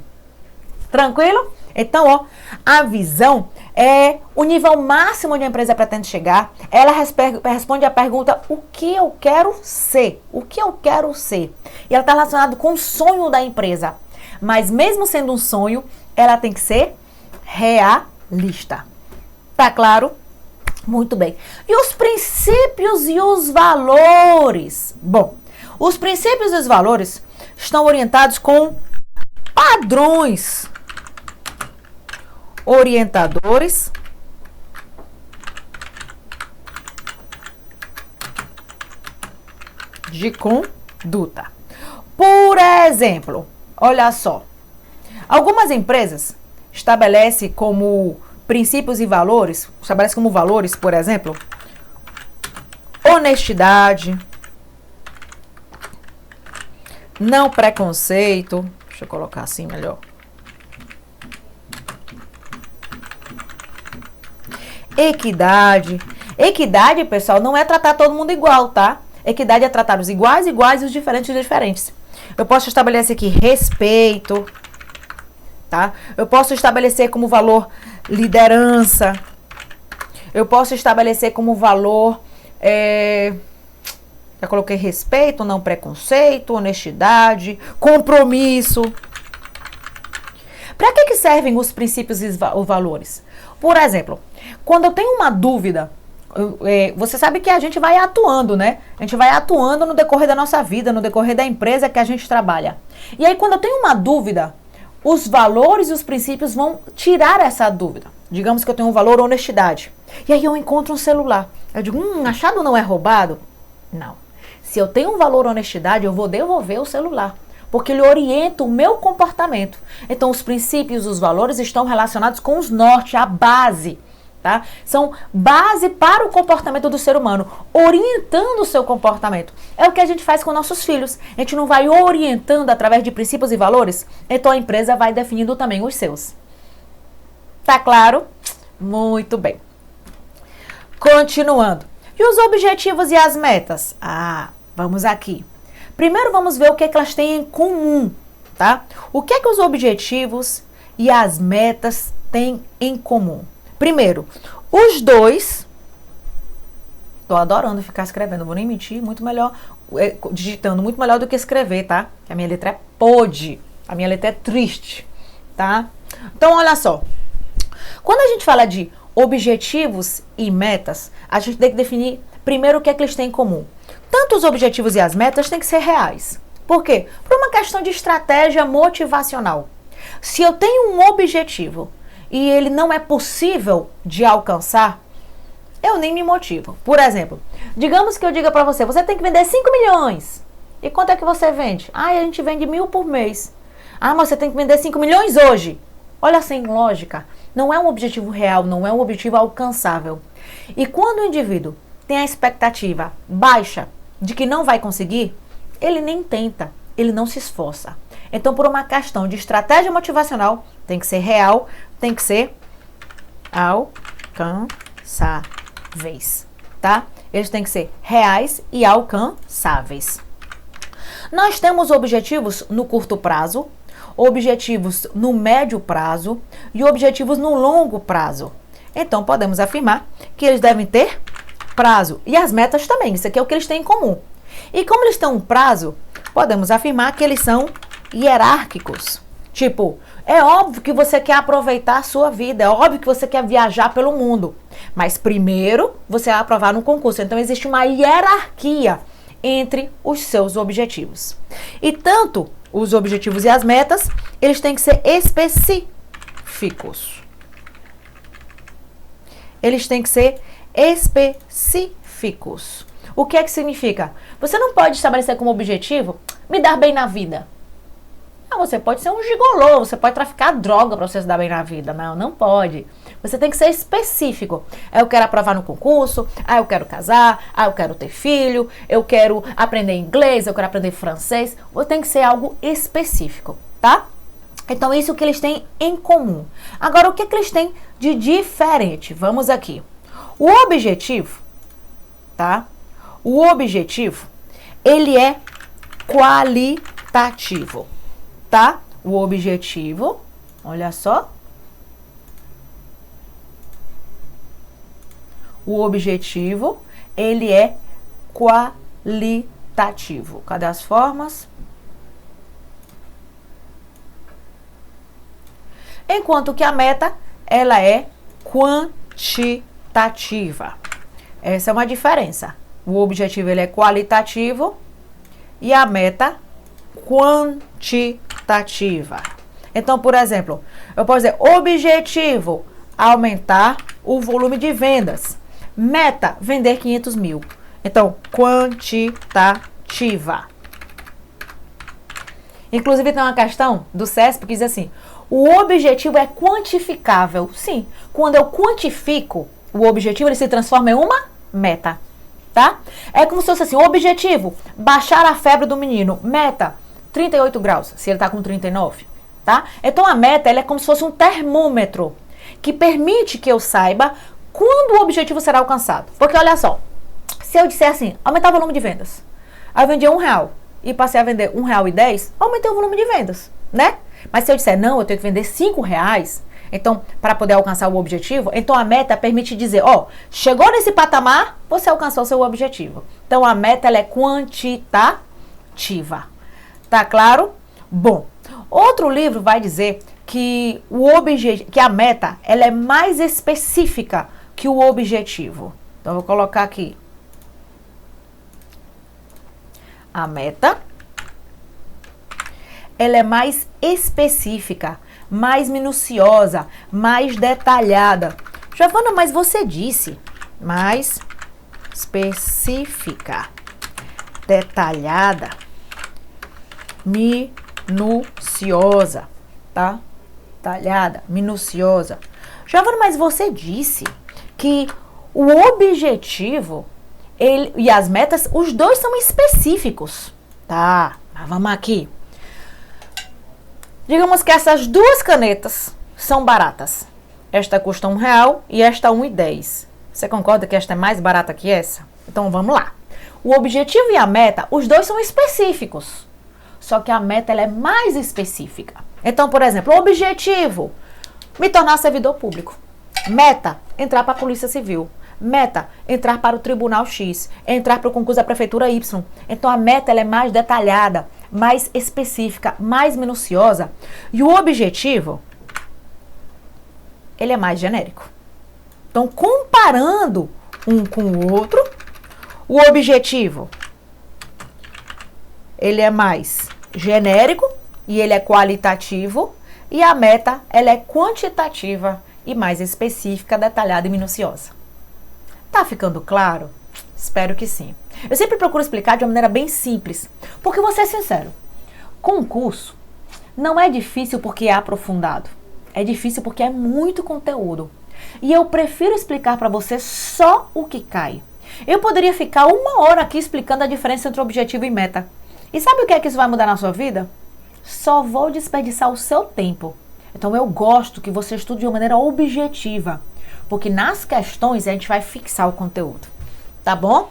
Tranquilo? Então, a visão é o nível máximo onde a empresa pretende chegar. Ela responde a pergunta, o que eu quero ser? O que eu quero ser? E ela está relacionada com o sonho da empresa. Mas mesmo sendo um sonho, ela tem que ser realista. Tá claro? Muito bem. E os princípios e os valores? Bom, os princípios e os valores estão orientados com padrões orientadores de conduta. Por exemplo, olha só, algumas empresas estabelecem como princípios e valores, estabelecem como valores, por exemplo, honestidade, não preconceito, deixa eu colocar assim melhor, equidade. Equidade, pessoal, não é tratar todo mundo igual, tá? Equidade é tratar os iguais e os diferentes diferentes. Eu posso estabelecer aqui respeito, tá? Eu posso estabelecer como valor liderança. Eu posso estabelecer como valor, já coloquei respeito, não preconceito, honestidade, compromisso. Para que servem os princípios e os valores? Por exemplo, quando eu tenho uma dúvida, você sabe que a gente vai atuando, né? A gente vai atuando no decorrer da nossa vida, no decorrer da empresa que a gente trabalha. E aí, quando eu tenho uma dúvida, os valores e os princípios vão tirar essa dúvida. Digamos que eu tenho um valor honestidade. E aí eu encontro um celular. Eu digo, achado não é roubado? Não. Se eu tenho um valor honestidade, eu vou devolver o celular. Porque ele orienta o meu comportamento. Então, os princípios e os valores estão relacionados com os norte, a base. Tá? São base para o comportamento do ser humano, orientando o seu comportamento. É o que a gente faz com nossos filhos. A gente não vai orientando através de princípios e valores, então a empresa vai definindo também os seus. Tá claro? Muito bem. Continuando. E os objetivos e as metas? Vamos aqui. Primeiro vamos ver o que elas têm em comum, tá? O que os objetivos e as metas têm em comum? Primeiro, os dois, tô adorando ficar escrevendo, vou nem mentir, muito melhor, digitando, muito melhor do que escrever, tá? A minha letra é podre, a minha letra é triste, tá? Então, olha só, quando a gente fala de objetivos e metas, a gente tem que definir primeiro o que eles têm em comum. Tanto os objetivos e as metas têm que ser reais. Por quê? Por uma questão de estratégia motivacional. Se eu tenho um objetivo e ele não é possível de alcançar, eu nem me motivo. Por exemplo, digamos que eu diga para você, você tem que vender 5 milhões. E quanto é que você vende? A gente vende 1.000 por mês. Mas você tem que vender 5 milhões hoje. Olha, sem lógica. Não é um objetivo real, não é um objetivo alcançável. E quando o indivíduo tem a expectativa baixa de que não vai conseguir, ele nem tenta, ele não se esforça. Então, por uma questão de estratégia motivacional, tem que ser real, tem que ser alcançáveis, tá? Eles têm que ser reais e alcançáveis. Nós temos objetivos no curto prazo, objetivos no médio prazo e objetivos no longo prazo. Então, podemos afirmar que eles devem ter prazo. E as metas também, isso aqui é o que eles têm em comum. E como eles têm um prazo, podemos afirmar que eles são hierárquicos. Tipo, é óbvio que você quer aproveitar a sua vida, é óbvio que você quer viajar pelo mundo. Mas primeiro, você vai aprovar no concurso. Então, existe uma hierarquia entre os seus objetivos. E tanto os objetivos e as metas, eles têm que ser específicos. Eles têm que ser específicos. O que é que significa? Você não pode estabelecer como objetivo me dar bem na vida. Não, você pode ser um gigolô, você pode traficar droga para você se dar bem na vida. Não, não pode. Você tem que ser específico. Eu quero aprovar no concurso, eu quero casar, eu quero ter filho, eu quero aprender inglês, eu quero aprender francês. Tem que ser algo específico, tá? Então, isso que eles têm em comum. Agora, o que eles têm de diferente? Vamos aqui. O objetivo, tá? O objetivo, ele é qualitativo, tá? O objetivo, olha só. O objetivo, ele é qualitativo. Cadê as formas? Enquanto que a meta, ela é quantitativa. Essa é uma diferença. O objetivo, ele é qualitativo e a meta, quantitativa. Então, por exemplo, eu posso dizer, objetivo, aumentar o volume de vendas. Meta, vender 500 mil. Então, quantitativa. Inclusive, tem uma questão do CESP que diz assim, o objetivo é quantificável. Sim, quando eu quantifico o objetivo, ele se transforma em uma meta, tá? É como se fosse assim, o objetivo, baixar a febre do menino. Meta, 38 graus, se ele tá com 39, tá? Então, a meta, ela é como se fosse um termômetro que permite que eu saiba quando o objetivo será alcançado. Porque, olha só, se eu disser assim, aumentar o volume de vendas, aí eu vendia R$1 e passei a vender R$1,10, aumentei o volume de vendas, né? Mas se eu disser, não, eu tenho que vender R$5, então, para poder alcançar o objetivo, então a meta permite dizer, ó, chegou nesse patamar, você alcançou o seu objetivo. Então, a meta, ela é quantitativa. Tá claro? Bom, outro livro vai dizer que que a meta, ela é mais específica que o objetivo. Então, eu vou colocar aqui. A meta, ela é mais específica, mais minuciosa, mais detalhada. Giovana, mas você disse mais específica, detalhada, minuciosa, tá? Detalhada, minuciosa. Giovana, mas você disse que o objetivo e as metas, os dois são específicos. Tá, mas vamos aqui. Digamos que essas duas canetas são baratas. Esta custa R$1 e esta R$1,10. Você concorda que esta é mais barata que essa? Então vamos lá. O objetivo e a meta, os dois são específicos. Só que a meta, ela é mais específica. Então, por exemplo, o objetivo, me tornar servidor público. Meta, entrar para a Polícia Civil. Meta, entrar para o Tribunal X. Entrar para o concurso da Prefeitura Y. Então, a meta, ela é mais detalhada, mais específica, mais minuciosa. E o objetivo, ele é mais genérico. Então, comparando um com o outro, o objetivo, ele é mais genérico e ele é qualitativo. E a meta, ela é quantitativa e mais específica, detalhada e minuciosa. Tá ficando claro? Espero que sim. Eu sempre procuro explicar de uma maneira bem simples, porque vou ser sincero, concurso não é difícil porque é aprofundado, é difícil porque é muito conteúdo. E eu prefiro explicar para você só o que cai. Eu poderia ficar 1 hora aqui explicando a diferença entre objetivo e meta. E sabe o que é que isso vai mudar na sua vida? Só vou desperdiçar o seu tempo. Então eu gosto que você estude de uma maneira objetiva, porque nas questões a gente vai fixar o conteúdo, tá bom?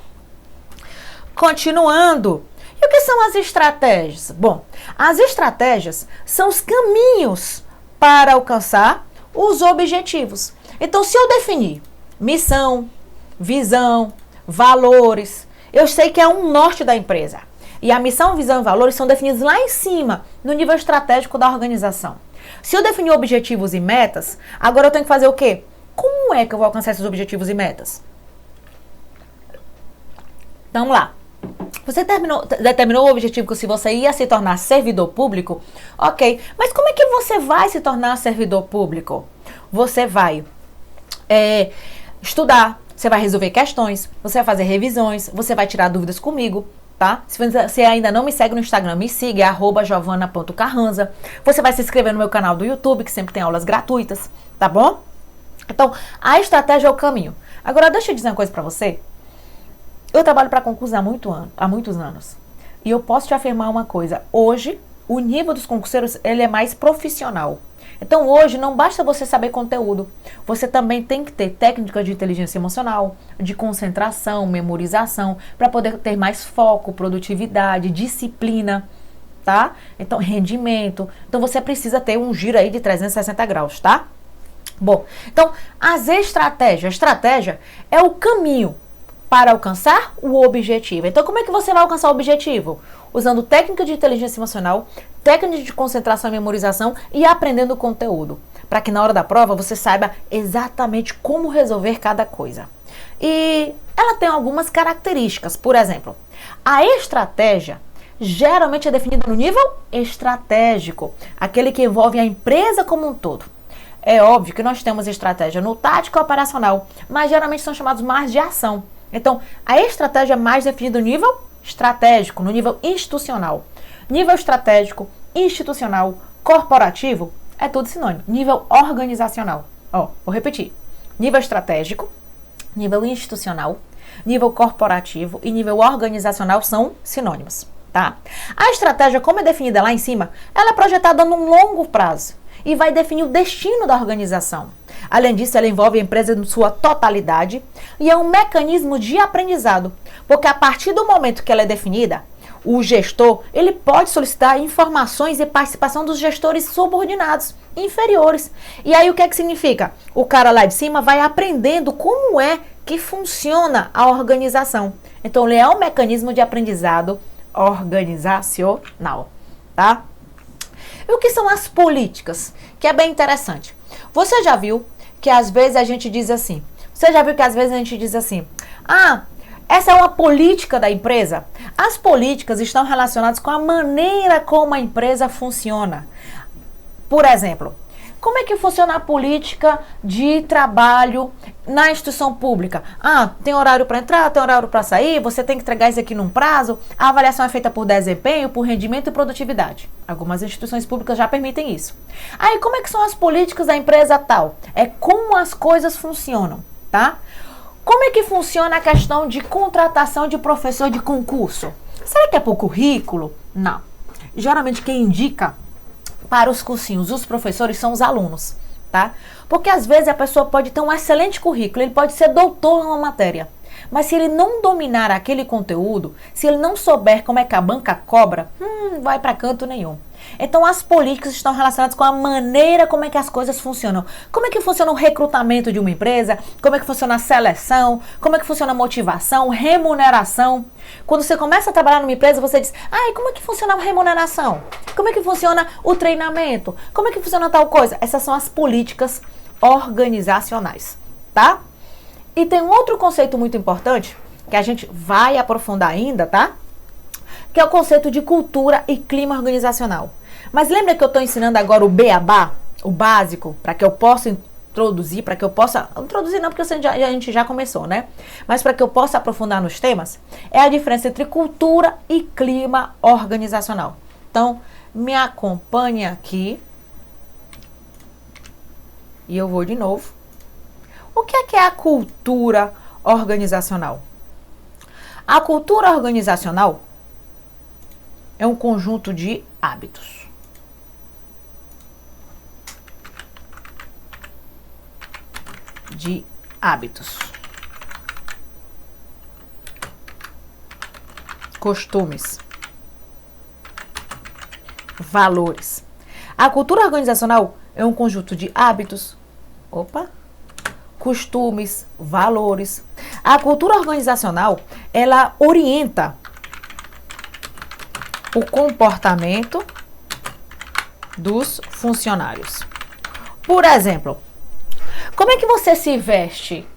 Continuando. E o que são as estratégias? Bom, as estratégias são os caminhos para alcançar os objetivos. Então, se eu definir missão, visão, valores, eu sei que é um norte da empresa. E a missão, visão e valores são definidos lá em cima, no nível estratégico da organização. Se eu definir objetivos e metas, agora eu tenho que fazer o quê? Como é que eu vou alcançar esses objetivos e metas? Então, vamos lá. Você determinou o objetivo que se você ia se tornar servidor público? Ok. Mas como é que você vai se tornar servidor público? Você vai estudar, você vai resolver questões, você vai fazer revisões, você vai tirar dúvidas comigo, tá? Se você ainda não me segue no Instagram, me siga, é @jovana.carranza. Você vai se inscrever no meu canal do YouTube, que sempre tem aulas gratuitas, tá bom? Então, a estratégia é o caminho. Agora, deixa eu dizer uma coisa pra você. Eu trabalho para concursos há muitos anos. E eu posso te afirmar uma coisa. Hoje, o nível dos concurseiros, ele é mais profissional. Então, hoje, não basta você saber conteúdo. Você também tem que ter técnicas de inteligência emocional, de concentração, memorização, para poder ter mais foco, produtividade, disciplina, tá? Então, rendimento. Então, você precisa ter um giro aí de 360 graus, tá? Bom, então, as estratégias. A estratégia é o caminho para alcançar o objetivo. Então, como é que você vai alcançar o objetivo? Usando técnica de inteligência emocional, técnica de concentração e memorização e aprendendo o conteúdo. Para que na hora da prova você saiba exatamente como resolver cada coisa. E ela tem algumas características. Por exemplo, a estratégia geralmente é definida no nível estratégico, aquele que envolve a empresa como um todo. É óbvio que nós temos estratégia no tático e operacional, mas geralmente são chamados mais de ação. Então, a estratégia é mais definida no nível estratégico, no nível institucional. Nível estratégico, institucional, corporativo, é tudo sinônimo. Nível organizacional. Vou repetir. Nível estratégico, nível institucional, nível corporativo e nível organizacional são sinônimos, tá? A estratégia, como é definida lá em cima, ela é projetada num longo prazo e vai definir o destino da organização. Além disso, ela envolve a empresa em sua totalidade e é um mecanismo de aprendizado, porque a partir do momento que ela é definida, o gestor ele pode solicitar informações e participação dos gestores subordinados, inferiores. E aí o que é que significa? O cara lá de cima vai aprendendo como é que funciona a organização. Então, ele é um mecanismo de aprendizado organizacional, tá? E o que são as políticas? Que é bem interessante. Você já viu que às vezes a gente diz assim, essa é uma política da empresa? As políticas estão relacionadas com a maneira como a empresa funciona. Por exemplo, como é que funciona a política de trabalho na instituição pública? Tem horário para entrar, tem horário para sair, você tem que entregar isso aqui num prazo, a avaliação é feita por desempenho, por rendimento e produtividade. Algumas instituições públicas já permitem isso. Aí, como é que são as políticas da empresa tal? É como as coisas funcionam, tá? Como é que funciona a questão de contratação de professor de concurso? Será que é por currículo? Não. Geralmente quem indica para os cursinhos, os professores são os alunos, tá? Porque às vezes a pessoa pode ter um excelente currículo, ele pode ser doutor em uma matéria, mas se ele não dominar aquele conteúdo, se ele não souber como é que a banca cobra, vai para canto nenhum. Então as políticas estão relacionadas com a maneira como é que as coisas funcionam. Como é que funciona o recrutamento de uma empresa, como é que funciona a seleção, como é que funciona a motivação, remuneração. Quando você começa a trabalhar numa empresa, você diz, como é que funciona a remuneração? Como é que funciona o treinamento? Como é que funciona tal coisa? Essas são as políticas organizacionais, tá? E tem um outro conceito muito importante, que a gente vai aprofundar ainda, tá? Que é o conceito de cultura e clima organizacional. Mas lembra que eu estou ensinando agora o beabá, o básico, para que eu possa introduzir, para que eu possa... Introduzir não, porque a gente já começou, né? Mas para que eu possa aprofundar nos temas, é a diferença entre cultura e clima organizacional. Então, me acompanhe aqui. E eu vou de novo. O que é a cultura organizacional? A cultura organizacional é um conjunto de hábitos. Costumes, valores. A cultura organizacional é um conjunto de hábitos, costumes, valores. A cultura organizacional, ela orienta o comportamento dos funcionários. Por exemplo, como é que você se veste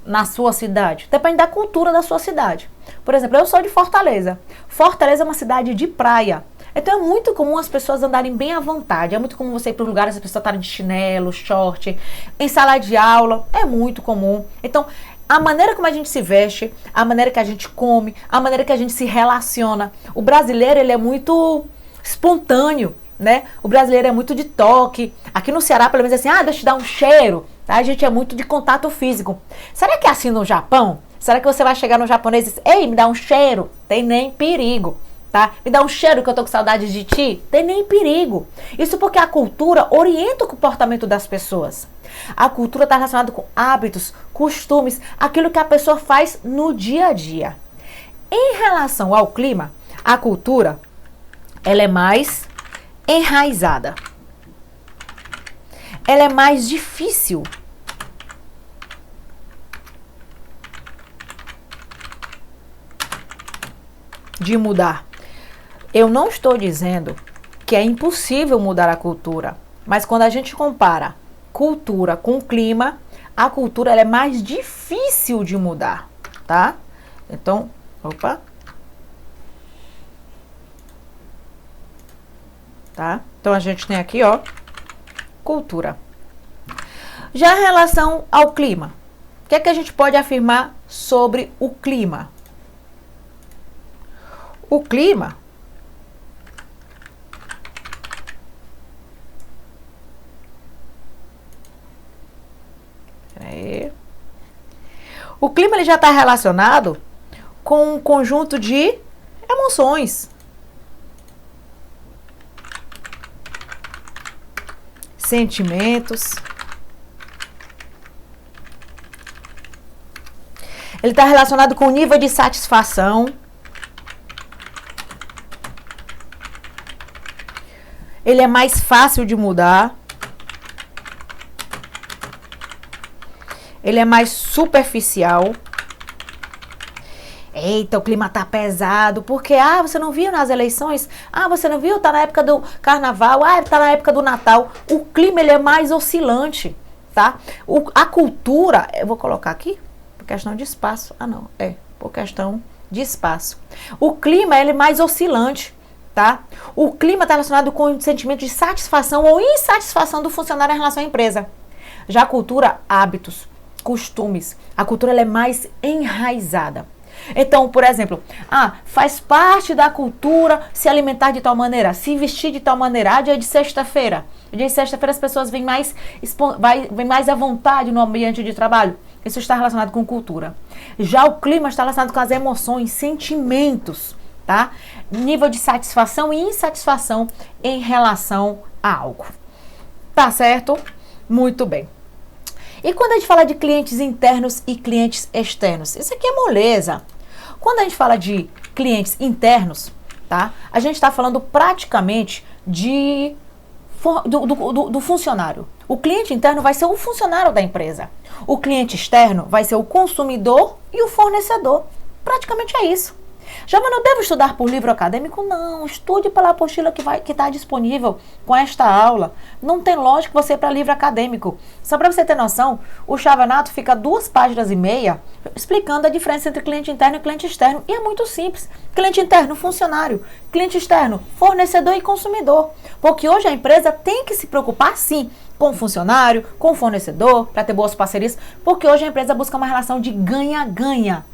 na sua cidade? Depende da cultura da sua cidade. Por exemplo, eu sou de Fortaleza. Fortaleza é uma cidade de praia. Então é muito comum as pessoas andarem bem à vontade. É muito comum você ir para lugares e as pessoas estarem de chinelo, short, em sala de aula. É muito comum. Então, a maneira como a gente se veste, a maneira que a gente come, a maneira que a gente se relaciona. O brasileiro, ele é muito espontâneo, né? O brasileiro é muito de toque. Aqui no Ceará, pelo menos, é assim, deixa eu te dar um cheiro. Tá? A gente é muito de contato físico. Será que é assim no Japão? Será que você vai chegar no japonês e dizer, ei, me dá um cheiro? Tem nem perigo, tá? Me dá um cheiro que eu tô com saudade de ti? Tem nem perigo. Isso porque a cultura orienta o comportamento das pessoas. A cultura está relacionada com hábitos, costumes, aquilo que a pessoa faz no dia a dia. Em relação ao clima, a cultura, ela é mais enraizada. Ela é mais difícil de mudar. Eu não estou dizendo que é impossível mudar a cultura, mas quando a gente compara cultura com clima, a cultura ela é mais difícil de mudar, tá? Então, tá? Então a gente tem aqui, cultura. Já em relação ao clima, o que é que a gente pode afirmar sobre o clima? O clima ele já está relacionado com um conjunto de emoções, sentimentos. Ele está relacionado com o nível de satisfação. Ele é mais fácil de mudar. Ele é mais superficial. Eita, o clima tá pesado. Porque, você não viu nas eleições? Você não viu? Tá na época do carnaval. Tá na época do Natal. O clima, ele é mais oscilante, tá? A cultura, eu vou colocar aqui, por questão de espaço. Por questão de espaço. O clima, ele é mais oscilante. Tá? O clima está relacionado com o sentimento de satisfação ou insatisfação do funcionário em relação à empresa. Já a cultura, hábitos, costumes. A cultura ela é mais enraizada. Então, por exemplo, faz parte da cultura se alimentar de tal maneira, se vestir de tal maneira. Dia de sexta-feira. Dia de sexta-feira as pessoas vêm mais à vontade no ambiente de trabalho. Isso está relacionado com cultura. Já o clima está relacionado com as emoções, sentimentos. Tá? Nível de satisfação e insatisfação em relação a algo. Tá certo? Muito bem. E quando a gente fala de clientes internos e clientes externos? Isso aqui é moleza. Quando a gente fala de clientes internos, tá? A gente está falando praticamente do funcionário. O cliente interno vai ser o funcionário da empresa. O cliente externo vai ser o consumidor e o fornecedor. Praticamente é isso. Já, mas não devo estudar por livro acadêmico? Não, estude pela apostila que está disponível com esta aula. Não tem lógica você ir para livro acadêmico. Só para você ter noção, o Chavanato fica 2,5 páginas explicando a diferença entre cliente interno e cliente externo. E é muito simples. Cliente interno, funcionário. Cliente externo, fornecedor e consumidor. Porque hoje a empresa tem que se preocupar, sim, com o funcionário, com o fornecedor, para ter boas parcerias. Porque hoje a empresa busca uma relação de ganha-ganha.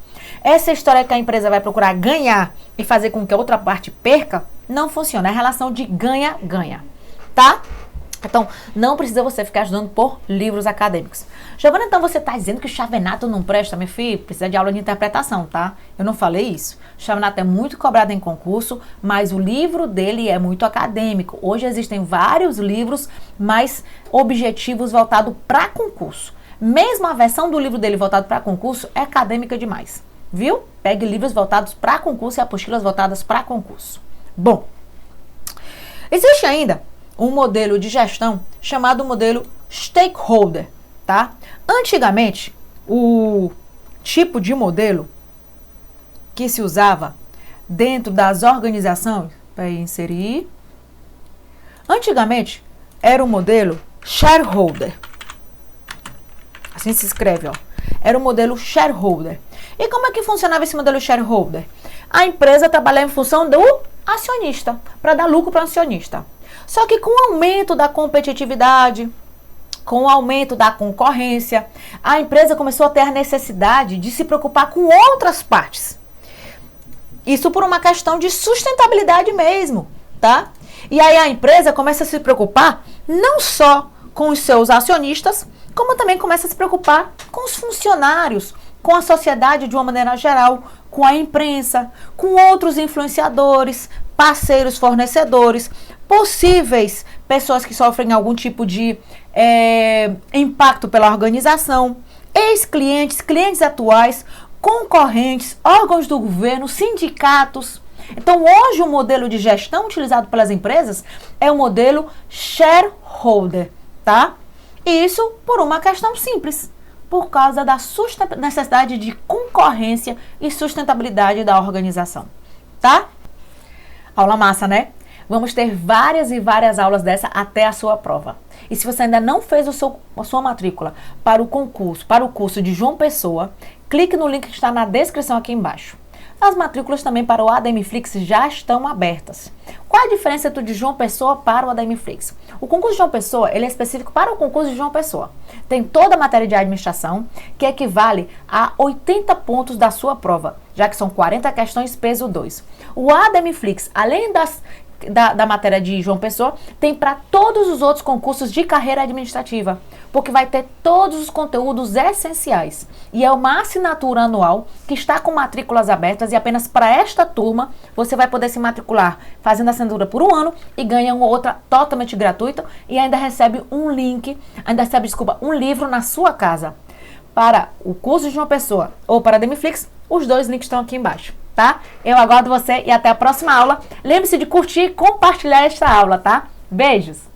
Essa história que a empresa vai procurar ganhar e fazer com que a outra parte perca, não funciona. É relação de ganha-ganha, tá? Então, não precisa você ficar estudando por livros acadêmicos. Giovana, então você está dizendo que o Chavenato não presta, meu filho? Precisa de aula de interpretação, tá? Eu não falei isso. O Chavenato é muito cobrado em concurso, mas o livro dele é muito acadêmico. Hoje existem vários livros mais objetivos voltados para concurso. Mesmo a versão do livro dele voltado para concurso é acadêmica demais, viu? Pegue livros voltados para concurso e apostilas voltadas para concurso. Bom, existe ainda um modelo de gestão chamado modelo stakeholder, tá? Antigamente, o tipo de modelo que se usava dentro das organizações, para inserir, antigamente era o modelo shareholder. Assim se escreve, ó. Era o modelo shareholder. E como é que funcionava esse modelo shareholder? A empresa trabalhava em função do acionista, para dar lucro para o acionista. Só que com o aumento da competitividade, com o aumento da concorrência, a empresa começou a ter a necessidade de se preocupar com outras partes. Isso por uma questão de sustentabilidade mesmo, tá? E aí a empresa começa a se preocupar não só com os seus acionistas, como também começa a se preocupar com os funcionários, com a sociedade de uma maneira geral, com a imprensa, com outros influenciadores, parceiros, fornecedores, possíveis pessoas que sofrem algum tipo de impacto pela organização, ex-clientes, clientes atuais, concorrentes, órgãos do governo, sindicatos. Então, hoje o modelo de gestão utilizado pelas empresas é o modelo shareholder, tá? Isso por uma questão simples, por causa da necessidade de concorrência e sustentabilidade da organização, tá? Aula massa, né? Vamos ter várias e várias aulas dessa até a sua prova. E se você ainda não fez a sua matrícula para o concurso, para o curso de João Pessoa, clique no link que está na descrição aqui embaixo. As matrículas também para o ADMFlix já estão abertas. Qual a diferença do de João Pessoa para o ADMFlix? O concurso de João Pessoa, ele é específico para o concurso de João Pessoa. Tem toda a matéria de administração, que equivale a 80 pontos da sua prova, já que são 40 questões peso 2. O ADMFlix, além da matéria de João Pessoa, tem para todos os outros concursos de carreira administrativa, porque vai ter todos os conteúdos essenciais. E é uma assinatura anual que está com matrículas abertas e apenas para esta turma você vai poder se matricular fazendo a assinatura por um ano e ganha uma outra totalmente gratuita e ainda recebe um livro na sua casa. Para o curso de João Pessoa ou para a ADMFlix, os dois links estão aqui embaixo, tá? Eu aguardo você e até a próxima aula. Lembre-se de curtir e compartilhar esta aula, tá? Beijos!